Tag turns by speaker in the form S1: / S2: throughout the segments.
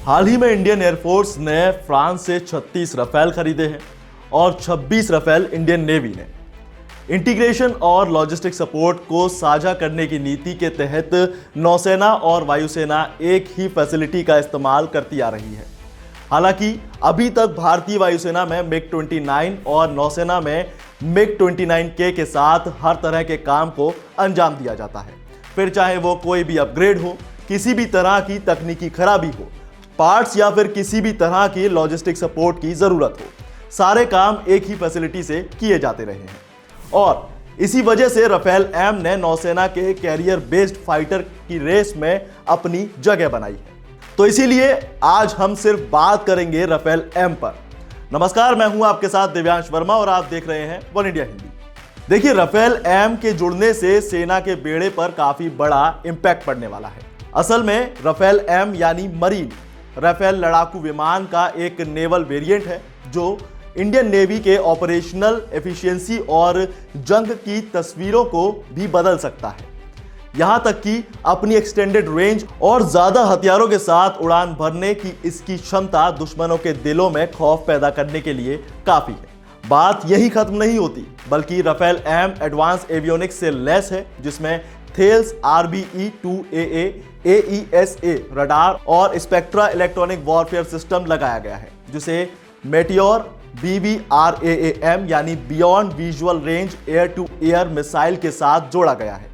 S1: हाल ही में Indian air force ने France से 36 राफेल खरीदे हैं और 26 राफेल इंडियन नेवी ने। इंटीग्रेशन और लॉजिस्टिक सपोर्ट को साझा करने की नीति के तहत नौसेना और वायुसेना एक ही फैसिलिटी का इस्तेमाल करती आ रही है। हालांकि अभी तक भारतीय वायुसेना में MiG-29 और नौसेना में MiG-29K के साथ हर तरह के काम को अंजाम दिया जाता है, फिर चाहे वो कोई भी अपग्रेड हो, किसी भी तरह की तकनीकी खराबी हो, पार्ट्स या फिर किसी भी तरह की लॉजिस्टिक सपोर्ट की जरूरत हो, सारे काम एक ही फैसिलिटी से किए जाते रहे हैं। और इसी वजह से राफेल एम ने नौसेना के कैरियर बेस्ड फाइटर की रेस में अपनी जगह बनाई है। तो इसीलिए आज हम सिर्फ बात करेंगे राफेल एम पर। नमस्कार, मैं हूं आपके साथ दिव्यांश वर्मा और आप देख रहे हैं वन इंडिया हिंदी। देखिए, राफेल एम के जुड़ने से सेना के बेड़े पर काफी बड़ा इंपैक्ट पड़ने वाला है। असल में राफेल एम यानी मरीन राफेल लड़ाकू विमान का एक नेवल वेरिएंट है जो इंडियन नेवी के ऑपरेशनल एफिशिएंसी और जंग की तस्वीरों को भी बदल सकता है। यहां तक कि अपनी एक्सटेंडेड रेंज और ज्यादा हथियारों के साथ उड़ान भरने की इसकी क्षमता दुश्मनों के दिलों में खौफ पैदा करने के लिए काफी है। बात यही खत्म नहीं होती, बल्कि राफेल एम एडवांस एवियोनिक्स से लैस है, जिसमें थेल्स RBE-2AA AESA रडार और स्पेक्ट्रा इलेक्ट्रॉनिक वॉरफेयर सिस्टम लगाया गया है, जिसे मेटियोर BBRAAM यानी beyond visual range air to air missile के साथ जोड़ा गया है।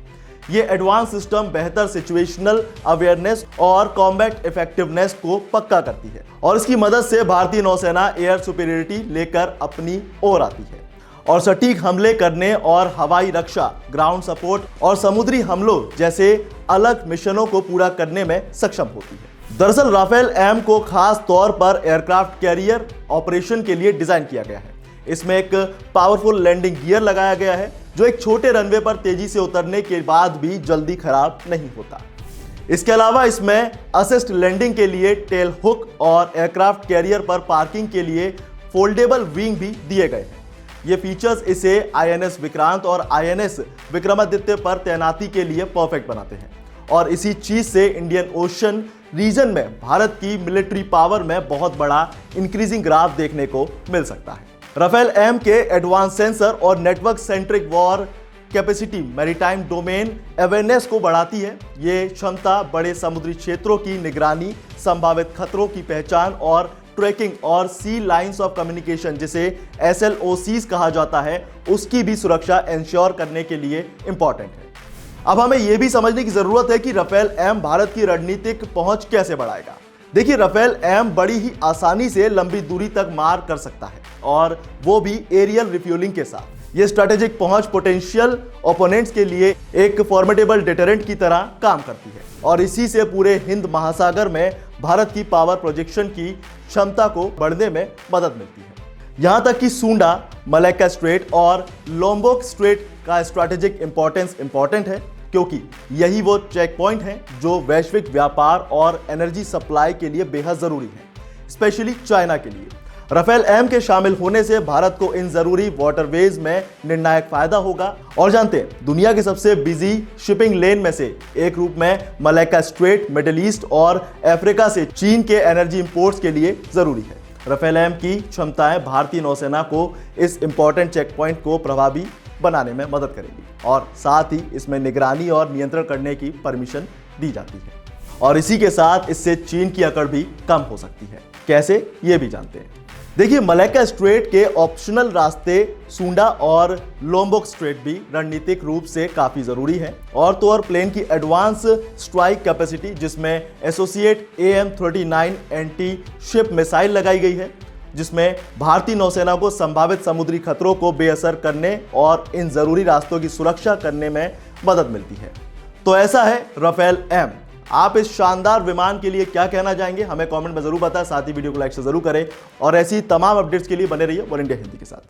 S1: यह एडवांस सिस्टम बेहतर सिचुएशनल अवेयरनेस और कॉम्बैट इफेक्टिवनेस को पक्का करती है और इसकी मदद से भारतीय नौसेना एयर सुपीरियरिटी लेकर अपनी ओर आती है और सटीक हमले करने और हवाई रक्षा, ग्राउंड सपोर्ट और समुद्री हमलों जैसे अलग मिशनों को पूरा करने में सक्षम होती है। दरअसल राफेल एम को खास तौर पर एयरक्राफ्ट कैरियर ऑपरेशन के लिए डिजाइन किया गया है। इसमें एक पावरफुल लैंडिंग गियर लगाया गया है जो एक छोटे रनवे पर तेजी से उतरने के बाद भी जल्दी खराब नहीं होता। इसके अलावा इसमें असिस्ट लैंडिंग के लिए टेल हुक और एयरक्राफ्ट कैरियर पर पार्किंग के लिए फोल्डेबल विंग भी दिए गए हैं। ये फीचर्स इसे INS विक्रांत और INS विक्रमादित्य पर तैनाती के लिए परफेक्ट बनाते हैं और इसी चीज से इंडियन ओशन रीजन में भारत की मिलिट्री पावर में बहुत बड़ा इंक्रीजिंग ग्राफ देखने को मिल सकता है। राफेल एम के एडवांस सेंसर और network centric war capacity maritime domain awareness को बढ़ाती है। ये क्षमता बड़े समुद्री क्षेत्रों की निगरानी, संभावित खतरों की पहचान और ट्रैकिंग और सी लाइंस ऑफ कम्युनिकेशन जिसे SLOCs कहा जाता है, उसकी भी सुरक्षा इंश्योर करने के लिए इंपॉर्टेंट है। अब हमें यह भी समझने की जरूरत है कि राफेल एम भारत की रणनीतिक पहुंच कैसे बढ़ाएगा। देखिए, राफेल एम बड़ी ही आसानी से लंबी दूरी तक मार कर सकता है और वो भी एरियल रिफ्यूलिंग के साथ। ये स्ट्रेटेजिक पहुंच पोटेंशियल ओपोनेंट्स के लिए एक फॉर्मिडेबल डिटरेंट की तरह काम करती है और इसी से पूरे हिंद महासागर में भारत की पावर प्रोजेक्शन की क्षमता को बढ़ने में मदद मिलती है। यहां तक कि सुंडा, मलक्का स्ट्रेट और लोम्बोक स्ट्रेट का स्ट्रेटेजिक इंपॉर्टेंट है, क्योंकि यही वो चेक पॉइंट हैं जो वैश्विक व्यापार और एनर्जी सप्लाई के लिए बेहद जरूरी हैं, स्पेशली चाइना के लिए। राफेल एम के शामिल होने से भारत को इन जरूरी वाटरवेज में निर्णायक फायदा होगा और जानते हैं, दुनिया के सबसे बिजी शिपिंग लेन में से एक रूप में मलक्का स्ट्रेट मिडिल ईस्ट और अफ्रीका से चीन के एनर्जी इंपोर्ट्स के लिए जरूरी है। राफेल एम की क्षमताएं भारतीय नौसेना को इस इंपॉर्टेंट चेक पॉइंट को प्रभावी बनाने में मदद करेगी और साथ ही इसमें निगरानी और नियंत्रण करने की परमिशन दी जाती है और इसी के साथ इससे चीन की अकड़ भी कम हो सकती है। कैसे, ये भी जानते हैं। देखिए, मलक्का स्ट्रेट के ऑप्शनल रास्ते सुंडा और लोम्बोक स्ट्रेट भी रणनीतिक रूप से काफी जरूरी है और तो और प्लेन की एडवांस स्ट्राइक कैपेसिटी जिसमें associate AM-39 anti ship missile लगाई गई है, जिसमें भारतीय नौसेना को संभावित समुद्री खतरों को बेअसर करने और इन जरूरी रास्तों की सुरक्षा करने में मदद मिलती है। तो ऐसा है राफेल एम। आप इस शानदार विमान के लिए क्या कहना चाहेंगे, हमें कमेंट में जरूर बताएं। साथ ही वीडियो को लाइक से जरूर करें और ऐसी तमाम अपडेट्स के लिए बने रहिए वन इंडिया हिंदी के साथ।